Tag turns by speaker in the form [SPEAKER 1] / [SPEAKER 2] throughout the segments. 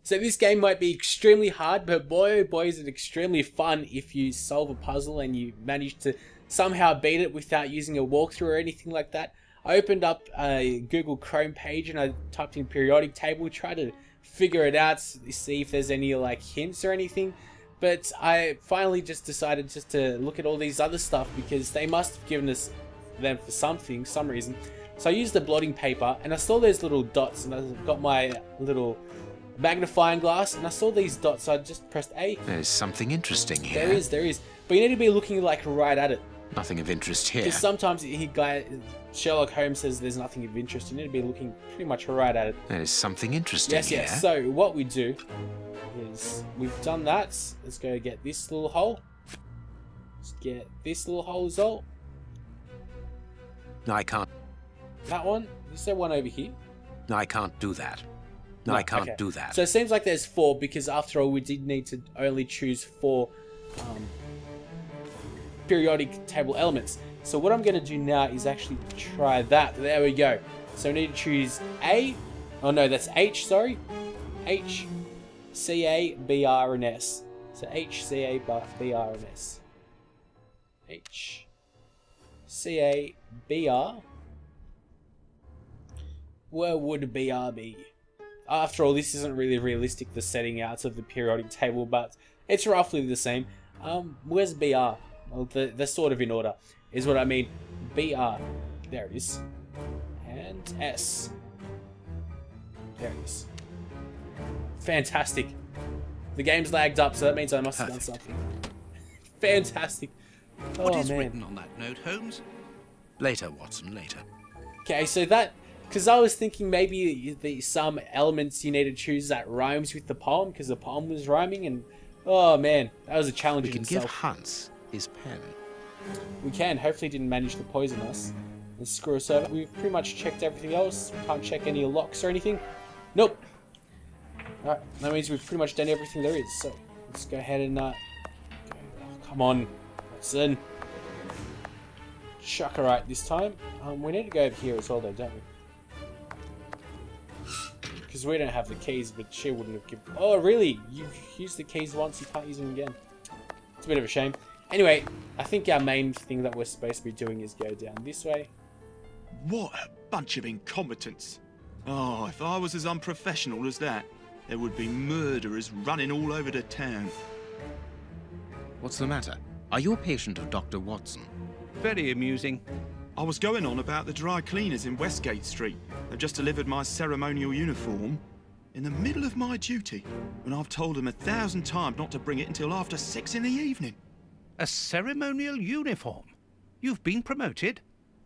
[SPEAKER 1] So this game might be extremely hard, but boy oh boy is it extremely fun if you solve a puzzle and you manage to somehow beat it without using a walkthrough or anything like that. I opened up a Google Chrome page and I typed in periodic table, tried to figure it out, see if there's any like hints or anything. But I finally just decided just to look at all these other stuff because they must have given us them for something, some reason. So I used the blotting paper and I saw those little dots and I got my little magnifying glass and I saw these dots, so I just pressed A.
[SPEAKER 2] There's something interesting here.
[SPEAKER 1] There is. But you need to be looking like right at it.
[SPEAKER 2] Nothing of interest here.
[SPEAKER 1] Because sometimes Sherlock Holmes says there's nothing of interest. You need to be looking pretty much right at it.
[SPEAKER 2] There is something interesting here.
[SPEAKER 1] Yes. So what we do is we've done that. Let's go get this little hole. Let's get this little hole as well.
[SPEAKER 2] No, I can't.
[SPEAKER 1] That one. Is there one over here?
[SPEAKER 2] No, I can't do that. No, I can't do that.
[SPEAKER 1] So it seems like there's 4 because after all we did need to only choose 4 periodic table elements. So what I'm going to do now is actually try that. There we go. So we need to choose A. Oh no, that's H, sorry. H, C, A, B, R, and S. So H, C, A, B, R, and S. H, C, A, B, R. Where would BR be? After all, this isn't really realistic, the setting outs of the periodic table, but it's roughly the same. Where's BR? Well, they're sort of in order, is what I mean. BR. There it is. And S. There it is. Fantastic. The game's lagged up, so that means I must have done something. Fantastic.
[SPEAKER 3] What is written on that note, Holmes?
[SPEAKER 2] Later, Watson, later.
[SPEAKER 1] Okay, so that... Because I was thinking maybe some elements you need to choose that rhymes with the poem, because the poem was rhyming, and oh man, that was a challenge in itself.
[SPEAKER 2] We can give Hans his pen.
[SPEAKER 1] We can. Hopefully, he didn't manage to poison us and screw us over. We've pretty much checked everything else. We can't check any locks or anything. Nope. Alright, that means we've pretty much done everything there is. So let's go ahead and come on, Watson. Chuck right this time. We need to go over here as well, though, don't we? Because we don't have the keys, but she wouldn't have given... Oh, really? You've used the keys once, you can't use them again. It's a bit of a shame. Anyway, I think our main thing that we're supposed to be doing is go down this way.
[SPEAKER 4] What a bunch of incompetents. Oh, if I was as unprofessional as that, there would be murderers running all over the town.
[SPEAKER 2] What's the matter? Are you a patient of Dr. Watson?
[SPEAKER 3] Very amusing.
[SPEAKER 4] I was going on about the dry cleaners in Westgate Street. They've just delivered my ceremonial uniform in the middle of my duty, when I've told them 1,000 times not to bring it until after 6 in the evening.
[SPEAKER 3] A ceremonial uniform? You've been promoted?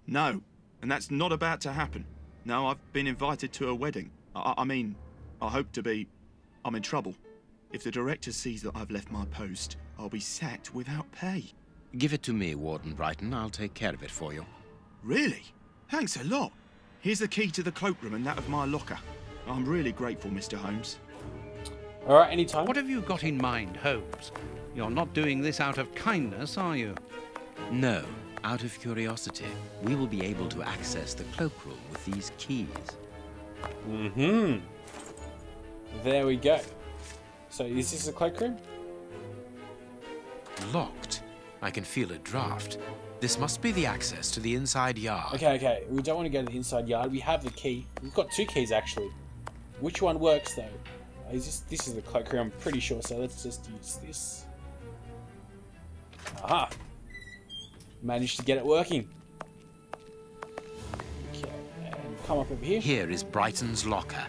[SPEAKER 4] No, and that's not about to happen. No, I've been invited to a wedding. I mean, I hope to be... I'm in trouble. If the director sees that I've left my post, I'll be sacked without pay.
[SPEAKER 2] Give it to me, Warden Brighton. I'll take care of it for you.
[SPEAKER 4] Really? Thanks a lot. Here's the key to the cloakroom and that of my locker. I'm really grateful, Mr. Holmes.
[SPEAKER 1] Alright, anytime.
[SPEAKER 3] What have you got in mind, Holmes? You're not doing this out of kindness, are you?
[SPEAKER 2] No, out of curiosity. We will be able to access the cloakroom with these keys.
[SPEAKER 1] There we go. So, is this a cloakroom?
[SPEAKER 2] Locked. I can feel a draft. This must be the access to the inside yard.
[SPEAKER 1] Okay. We don't want to go to the inside yard. We have the key. We've got 2 keys, actually. Which one works, though? This is the cloakroom, I'm pretty sure, so let's just use this. Aha! Managed to get it working. Okay, and come up over here.
[SPEAKER 2] Here is Brighton's locker.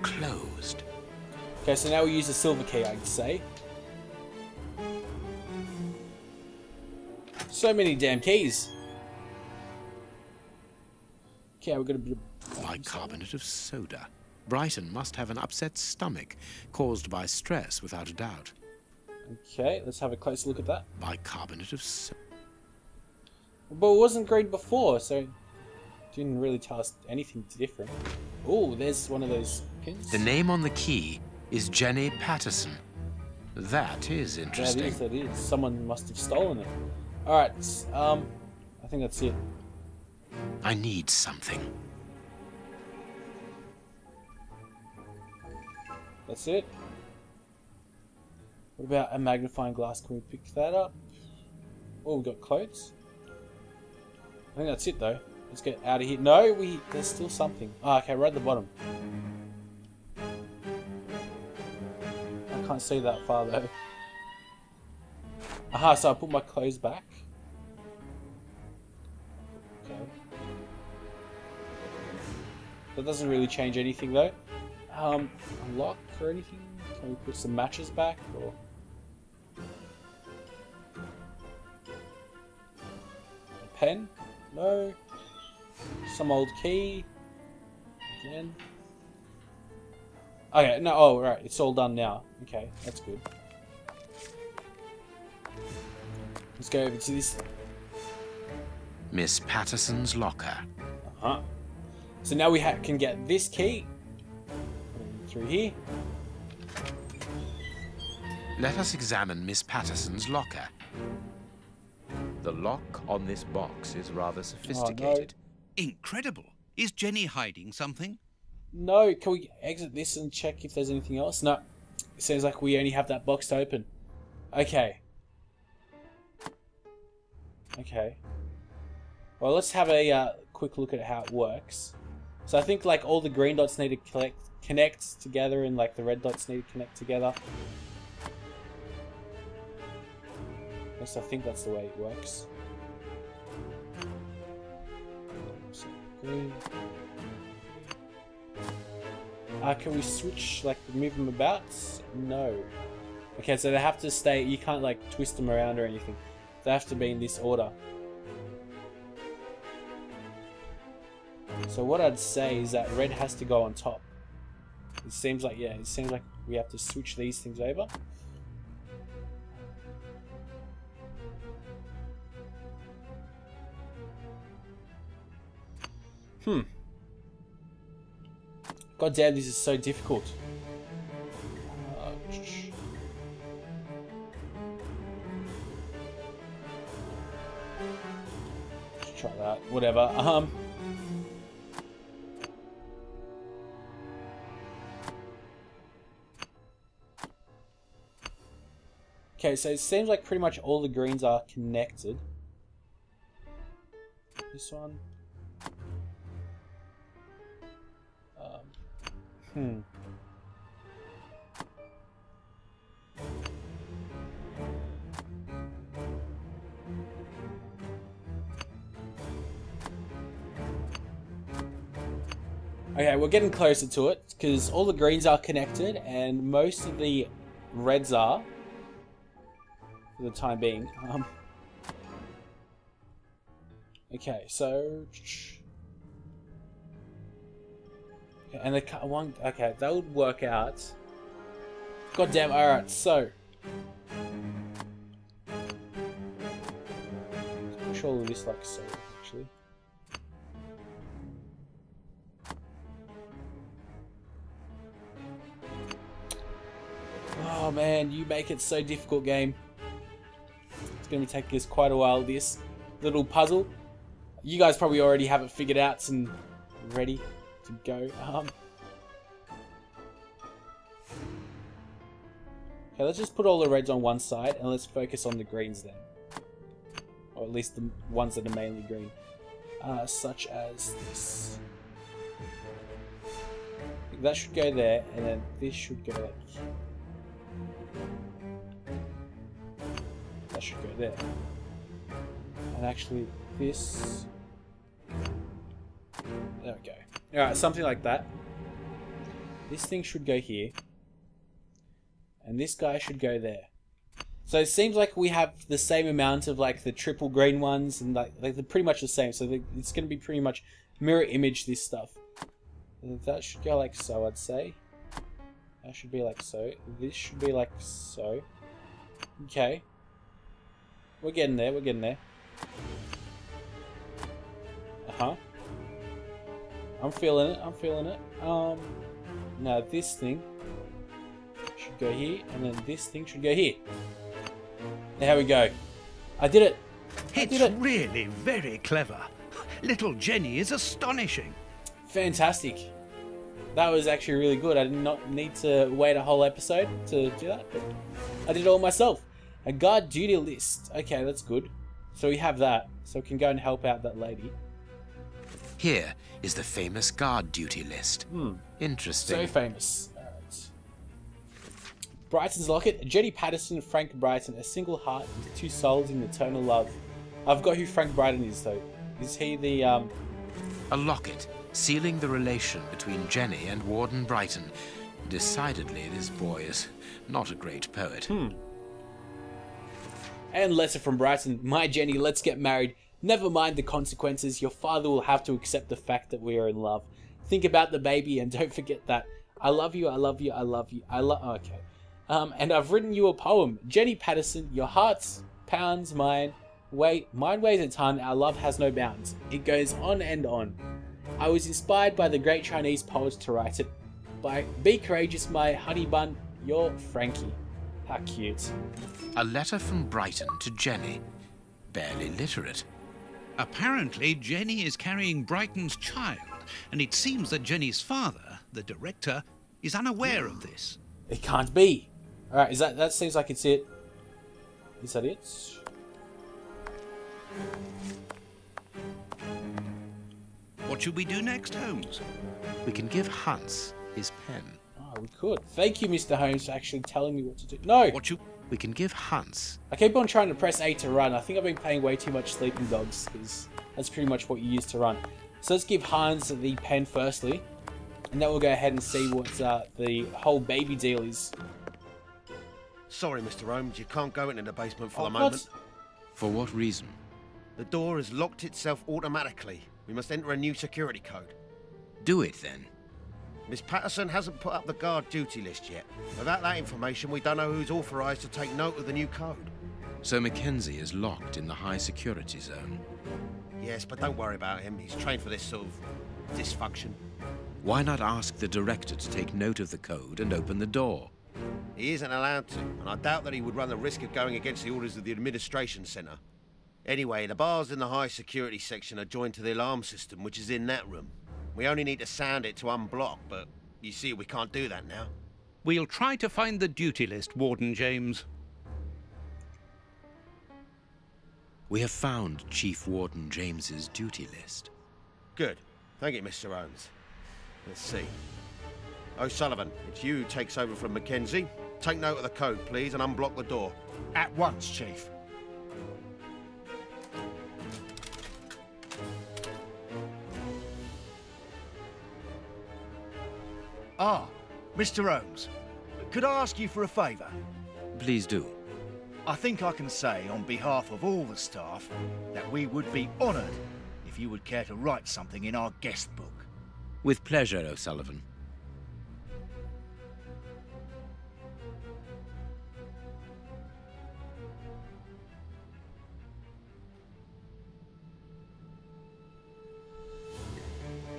[SPEAKER 2] Closed.
[SPEAKER 1] Okay, so now we use the silver key, I'd say. So many damn keys. Okay, we've got a bit of...
[SPEAKER 2] Bicarbonate of soda. Brighton must have an upset stomach, caused by stress, without a doubt.
[SPEAKER 1] Okay, let's have a closer look at that.
[SPEAKER 2] Bicarbonate of soda.
[SPEAKER 1] But it wasn't green before, so it didn't really tell us anything different. Oh, there's one of those pins.
[SPEAKER 2] The name on the key is Jenny Patterson. That is interesting.
[SPEAKER 1] That is. Someone must have stolen it. Alright, I think that's it.
[SPEAKER 2] I need something.
[SPEAKER 1] That's it. What about a magnifying glass? Can we pick that up? Oh, we've got clothes. I think that's it though. Let's get out of here. No, there's still something. Oh, okay, right at the bottom. I can't see that far though. Aha, so I put my clothes back. Okay. That doesn't really change anything though. Unlock or anything? Can we put some matches back or? A pen? No. Some old key. Again. Okay, no, oh, right, it's all done now. Okay, that's good. Let's go over to this.
[SPEAKER 2] Miss Patterson's locker.
[SPEAKER 1] Uh-huh. So now we can get this key. Through here.
[SPEAKER 2] Let us examine Miss Patterson's locker.
[SPEAKER 5] The lock on this box is rather sophisticated.
[SPEAKER 3] Incredible. Is Jenny hiding something?
[SPEAKER 1] No, can we exit this and check if there's anything else? No. It seems like we only have that box to open. Okay. Okay. Well, let's have a quick look at how it works. So I think like all the green dots need to connect together and like the red dots need to connect together. Yes, I think that's the way it works. So green. Can we switch, like, move them about? No. Okay, so they have to stay, you can't, like, twist them around or anything. They have to be in this order. So what I'd say is that red has to go on top. It seems like, yeah, it seems like we have to switch these things over. God damn, this is so difficult. Let's try that. Whatever. Okay, so it seems like pretty much all the greens are connected. This one. Okay, we're getting closer to it because all the greens are connected and most of the reds are for the time being. Okay, so and the one, okay, that would work out. God damn, alright, so let's push all of this like so, actually. Oh man, you make it so difficult, game. It's gonna be taking us quite a while, this little puzzle. You guys probably already have it figured out and ready to go. Okay, let's just put all the reds on one side and let's focus on the greens then. Or at least the ones that are mainly green. Such as this. That should go there, and then this should go there. That should go there. And actually, this... There we go. Alright, something like that. This thing should go here. And this guy should go there. So it seems like we have the same amount of like the triple green ones and like they're pretty much the same. So it's going to be pretty much mirror image this stuff. And that should go like so, I'd say. That should be like so. This should be like so. Okay. We're getting there, we're getting there. Uh-huh. I'm feeling it, I'm feeling it. Now this thing should go here, and then this thing should go here. There we go. I did it. I did it.
[SPEAKER 3] It's really very clever. Little Jenny is astonishing.
[SPEAKER 1] Fantastic. That was actually really good. I did not need to wait a whole episode to do that, but I did it all myself. A guard duty list. Okay, that's good. So we have that, so we can go and help out that lady.
[SPEAKER 2] Here is the famous guard duty list. Interesting.
[SPEAKER 1] So famous. Alright. Brighton's locket. Jenny Patterson, Frank Brighton. A single heart with two souls in eternal love. I've got who Frank Brighton is, though. Is he the,
[SPEAKER 2] A locket, sealing the relation between Jenny and Warden Brighton. Decidedly, this boy is not a great poet.
[SPEAKER 1] And letter from Brighton. My Jenny, let's get married. Never mind the consequences. Your father will have to accept the fact that we are in love. Think about the baby and don't forget that. I love you, I love you, I love you, I love... Okay. And I've written you a poem. Jenny Patterson, your heart's pounds, mine weighs a ton. Our love has no bounds. It goes on and on. I was inspired by the great Chinese poets to write it. Be courageous, my honey bun. You're Frankie. How cute.
[SPEAKER 2] A letter from Brighton to Jenny. Barely literate.
[SPEAKER 3] Apparently, Jenny is carrying Brighton's child, and it seems that Jenny's father, the director, is unaware of this.
[SPEAKER 1] It can't be. Alright, is that seems like it's it. Is that it?
[SPEAKER 3] What should we do next, Holmes?
[SPEAKER 2] We can give Hans his pen.
[SPEAKER 1] Oh, we could. Thank you, Mr. Holmes, for actually telling me what to do. No!
[SPEAKER 2] We can give Hans.
[SPEAKER 1] I keep on trying to press A to run. I think I've been playing way too much Sleeping Dogs, because that's pretty much what you use to run. So let's give Hans the pen firstly, and then we'll go ahead and see what the whole baby deal is.
[SPEAKER 6] Sorry, Mr. Holmes, you can't go into the basement for the
[SPEAKER 1] What?
[SPEAKER 6] moment.
[SPEAKER 2] For what reason?
[SPEAKER 6] The door has locked itself automatically. We must enter a new security code.
[SPEAKER 2] Do it then.
[SPEAKER 6] Miss Patterson hasn't put up the guard duty list yet. Without that information, we don't know who's authorised to take note of the new code.
[SPEAKER 2] So Mackenzie is locked in the high security zone.
[SPEAKER 6] Yes, but don't worry about him. He's trained for this sort of dysfunction.
[SPEAKER 2] Why not ask the director to take note of the code and open the door?
[SPEAKER 6] He isn't allowed to, and I doubt that he would run the risk of going against the orders of the administration centre. Anyway, the bars in the high security section are joined to the alarm system, which is in that room. We only need to sound it to unblock, but you see we can't do that now.
[SPEAKER 3] We'll try to find the duty list, Warden James.
[SPEAKER 2] We have found Chief Warden James's duty list.
[SPEAKER 6] Good. Thank you, Mr. Holmes. Let's see. O'Sullivan, it's you who takes over from Mackenzie. Take note of the code, please, and unblock the door.
[SPEAKER 7] At once, Chief. Ah, Mr. Holmes, could I ask you for a favour?
[SPEAKER 2] Please do.
[SPEAKER 7] I think I can say on behalf of all the staff that we would be honoured if you would care to write something in our guest book.
[SPEAKER 2] With pleasure, O'Sullivan.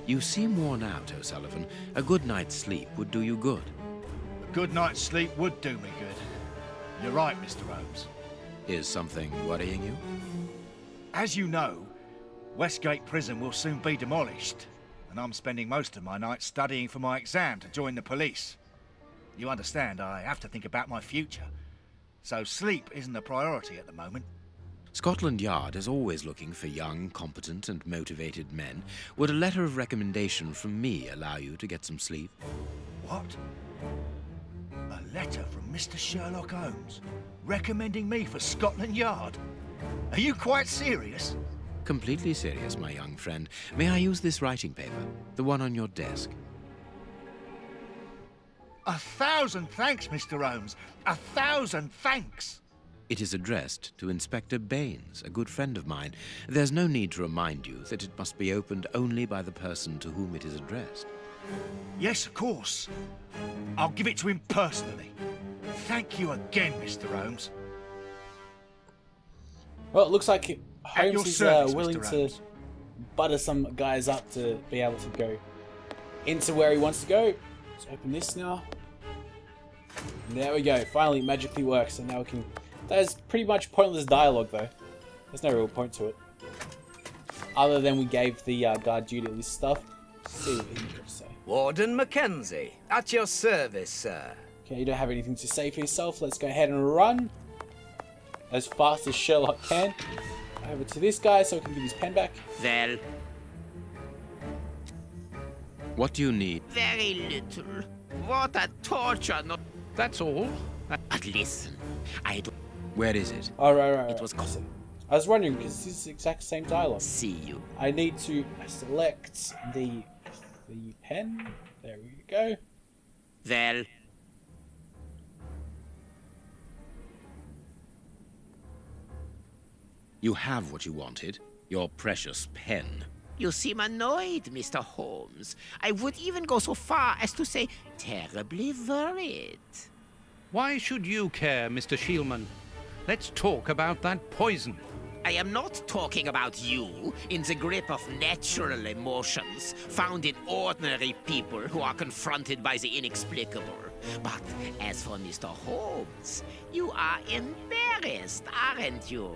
[SPEAKER 2] You seem worn out, O'Sullivan. A good night's sleep would do you good.
[SPEAKER 7] A good night's sleep would do me good. You're right, Mr. Holmes.
[SPEAKER 2] Is something worrying you?
[SPEAKER 7] As you know, Westgate Prison will soon be demolished, and I'm spending most of my nights studying for my exam to join the police. You understand, I have to think about my future, so sleep isn't a priority at the moment.
[SPEAKER 2] Scotland Yard is always looking for young, competent and motivated men. Would a letter of recommendation from me allow you to get some sleep?
[SPEAKER 7] What? A letter from Mr. Sherlock Holmes, recommending me for Scotland Yard? Are you quite serious?
[SPEAKER 2] Completely serious, my young friend. May I use this writing paper? The one on your desk.
[SPEAKER 7] 1,000 thanks, Mr. Holmes. 1,000 thanks.
[SPEAKER 2] It is addressed to Inspector Baines, a good friend of mine. There's no need to remind you that it must be opened only by the person to whom it is addressed.
[SPEAKER 7] Yes, of course. I'll give it to him personally. Thank you again, Mr. Holmes.
[SPEAKER 1] Well, it looks like
[SPEAKER 7] At your
[SPEAKER 1] Holmes is
[SPEAKER 7] service,
[SPEAKER 1] willing
[SPEAKER 7] Mr.
[SPEAKER 1] to
[SPEAKER 7] Holmes.
[SPEAKER 1] butter some guys up to be able to go into where he wants to go. Let's open this now. And there we go. Finally, it magically works. So now we can... That is pretty much pointless dialogue, though. There's no real point to it. Other than we gave the guard duty list stuff. Let's see what he can say.
[SPEAKER 8] Warden Mackenzie, at your service, sir.
[SPEAKER 1] Okay, you don't have anything to say for yourself. Let's go ahead and run as fast as Sherlock can. Over to this guy so we can give his pen back.
[SPEAKER 2] Well, what do you need?
[SPEAKER 9] Very little. What a torture. No,
[SPEAKER 3] That's all.
[SPEAKER 9] but listen, I don't
[SPEAKER 2] Where is it?
[SPEAKER 1] Oh, right.
[SPEAKER 9] It was
[SPEAKER 1] I was wondering, because this is the exact same dialogue.
[SPEAKER 9] see you.
[SPEAKER 1] I need to select the pen. There we go.
[SPEAKER 9] Well,
[SPEAKER 2] You have what you wanted. Your precious pen.
[SPEAKER 9] you seem annoyed, Mr. Holmes. I would even go so far as to say terribly worried.
[SPEAKER 3] Why should you care, Mr. Shielman? Let's talk about that poison.
[SPEAKER 9] I am not talking about you in the grip of natural emotions found in ordinary people who are confronted by the inexplicable. But as for Mr. Holmes, you are embarrassed, aren't you?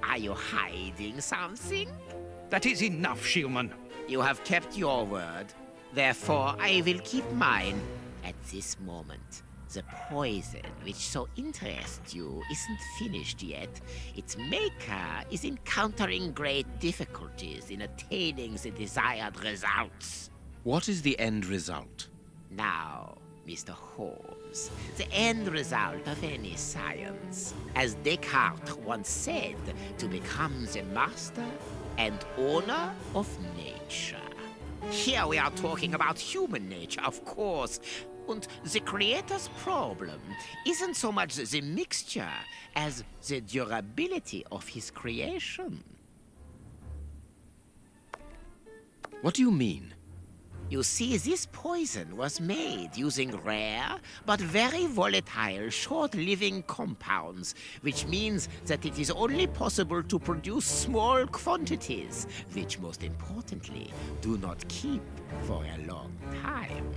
[SPEAKER 9] Are you hiding something?
[SPEAKER 3] That is enough, Shielman.
[SPEAKER 9] You have kept your word. Therefore, I will keep mine. At this moment, the poison which so interests you isn't finished yet. Its maker is encountering great difficulties in attaining the desired results.
[SPEAKER 2] What is the end result?
[SPEAKER 9] Now, Mr. Holmes, the end result of any science, as Descartes once said, to become the master and owner of nature. Here we are talking about human nature, of course. And the creator's problem isn't so much the mixture as the durability of his creation.
[SPEAKER 2] What do you mean?
[SPEAKER 9] You see, this poison was made using rare but very volatile short-living compounds, which means that it is only possible to produce small quantities, which most importantly do not keep for a long time.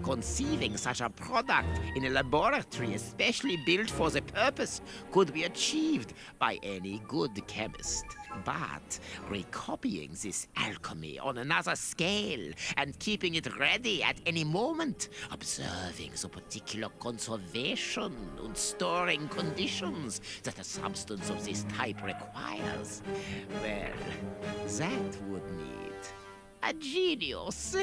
[SPEAKER 9] Conceiving such a product in a laboratory especially built for the purpose could be achieved by any good chemist. But recopying this alchemy on another scale and keeping it ready at any moment, observing the particular conservation and storing conditions that a substance of this type requires, well, that would need a genius.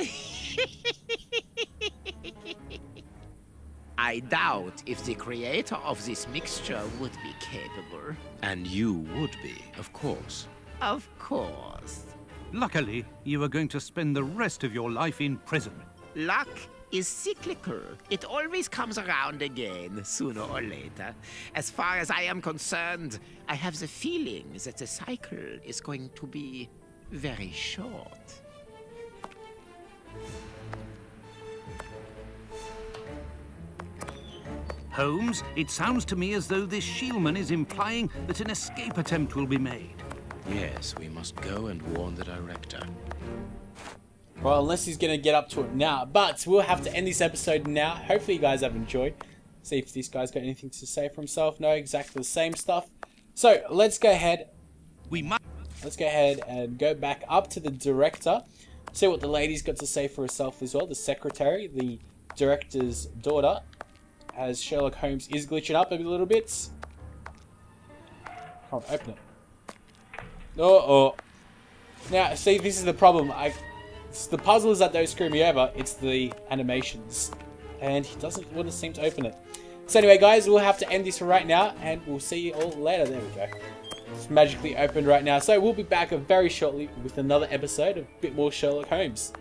[SPEAKER 9] I doubt if the creator of this mixture would be capable.
[SPEAKER 2] And you would be, of course.
[SPEAKER 9] Of course.
[SPEAKER 3] Luckily, you are going to spend the rest of your life in prison.
[SPEAKER 9] Luck is cyclical. It always comes around again, sooner or later. As far as I am concerned, I have the feeling that the cycle is going to be very short.
[SPEAKER 3] Holmes, it sounds to me as though this Shielman is implying that an escape attempt will be made.
[SPEAKER 2] Yes, we must go and warn the director.
[SPEAKER 1] Well, unless he's going to get up to it now. But we'll have to end this episode now. Hopefully you guys have enjoyed. See if this guy's got anything to say for himself. No, exactly the same stuff. So, let's go ahead. Let's go ahead and go back up to the director. See what the lady's got to say for herself as well. The secretary, the director's daughter. As Sherlock Holmes is glitching up a little bit. Come on, open it. Oh. Now, see, this is the problem. The puzzles that don't screw me over. It's the animations. And he doesn't want to seem to open it. So anyway, guys, we'll have to end this right now. And we'll see you all later. There we go. It's magically opened right now. So we'll be back very shortly with another episode of a bit more Sherlock Holmes.